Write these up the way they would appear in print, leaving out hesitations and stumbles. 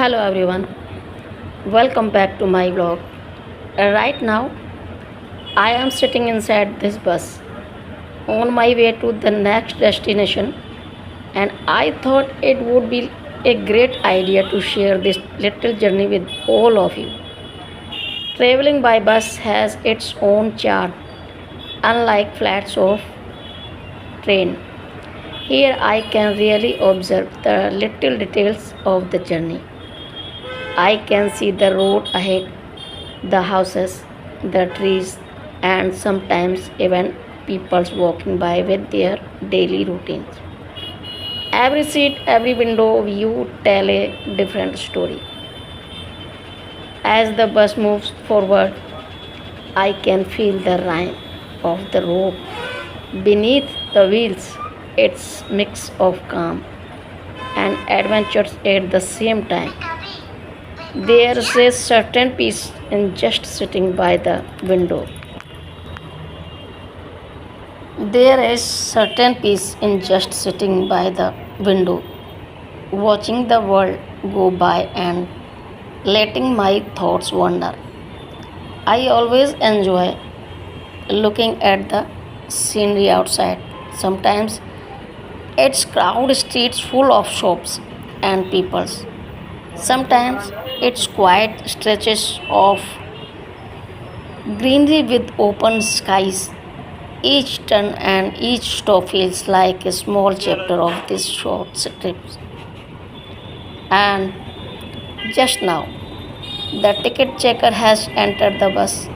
Hello everyone, welcome back to my vlog. Right now, I am sitting inside this bus on my way to the next destination, and I thought it would be a great idea to share this little journey with all of you. Traveling by bus has its own charm, unlike flats of train. Here I can really observe the little details of the journey. I can see the road ahead, the houses, the trees, and sometimes even people walking by with their daily routines. Every seat, every window view tell a different story. As the bus moves forward, I can feel the rhyme of the rope beneath the wheels. It's mix of calm and adventures at the same time. There's a certain peace in just sitting by the window. There is certain peace in just sitting by the window, watching the world go by and letting my thoughts wander. I always enjoy looking at the scenery outside. Sometimes it's crowded streets full of shops and peoples. Sometimes it's quiet stretches of greenery with open skies. Each turn and each stop feels like a small chapter of this short trip. And just now, the ticket checker has entered the bus.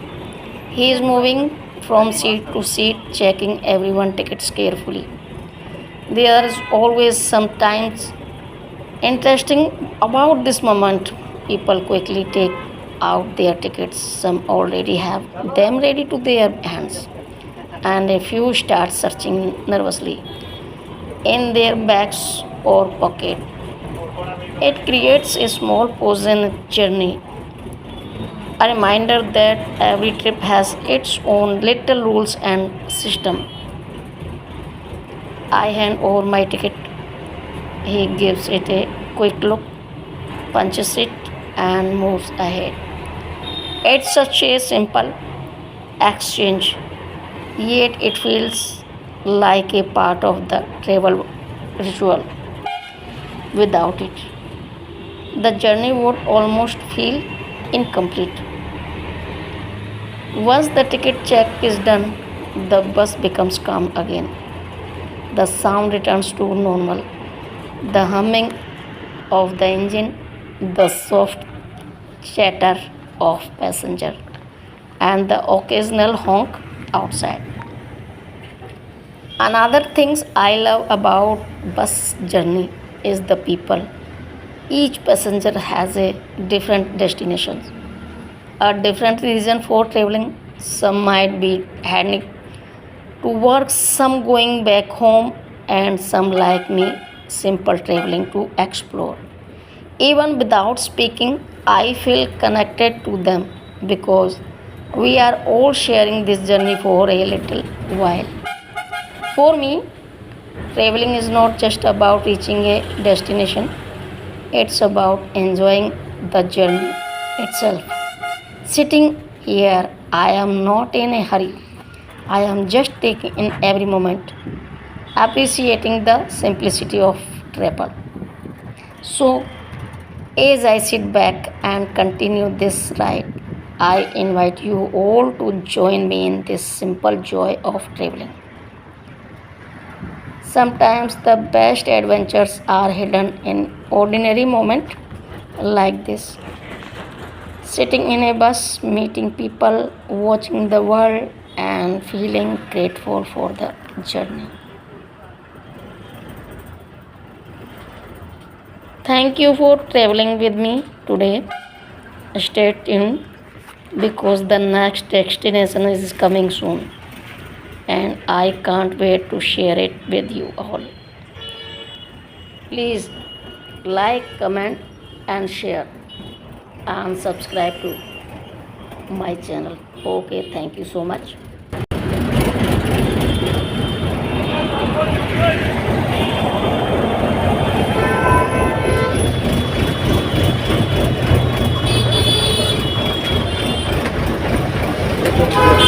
He is moving from seat to seat, checking everyone's tickets carefully. There is always sometimes interesting about this moment. People quickly take out their tickets. Some already have them ready to their hands, and a few start searching nervously in their bags or pocket. It creates a small pause in the journey, a reminder that every trip has its own little rules and system. I hand over my ticket. He gives it a quick look, punches it, and moves ahead. It's such a simple exchange, yet it feels like a part of the travel ritual. Without it, the journey would almost feel incomplete. Once the ticket check is done, the bus becomes calm again. The sound returns to normal. The humming of the engine, the soft chatter of passenger, and the occasional honk outside. Another things I love about bus journey is the people. Each passenger has a different destination, a different reason for traveling. Some might be heading to work, some going back home, and some like me, simple traveling to explore. Even without speaking, I feel connected to them because we are all sharing this journey for a little while. For me, traveling is not just about reaching a destination, it's about enjoying the journey itself. Sitting here, I am not in a hurry. I am just taking in every moment, appreciating the simplicity of travel. So, as I sit back and continue this ride, I invite you all to join me in this simple joy of traveling. Sometimes the best adventures are hidden in ordinary moments like this. Sitting in a bus, meeting people, watching the world, and feeling grateful for the journey. Thank you for traveling with me today. Stay tuned because the next destination is coming soon and I can't wait to share it with you all. Please like, comment, and share and subscribe to my channel. Okay, thank you so much. है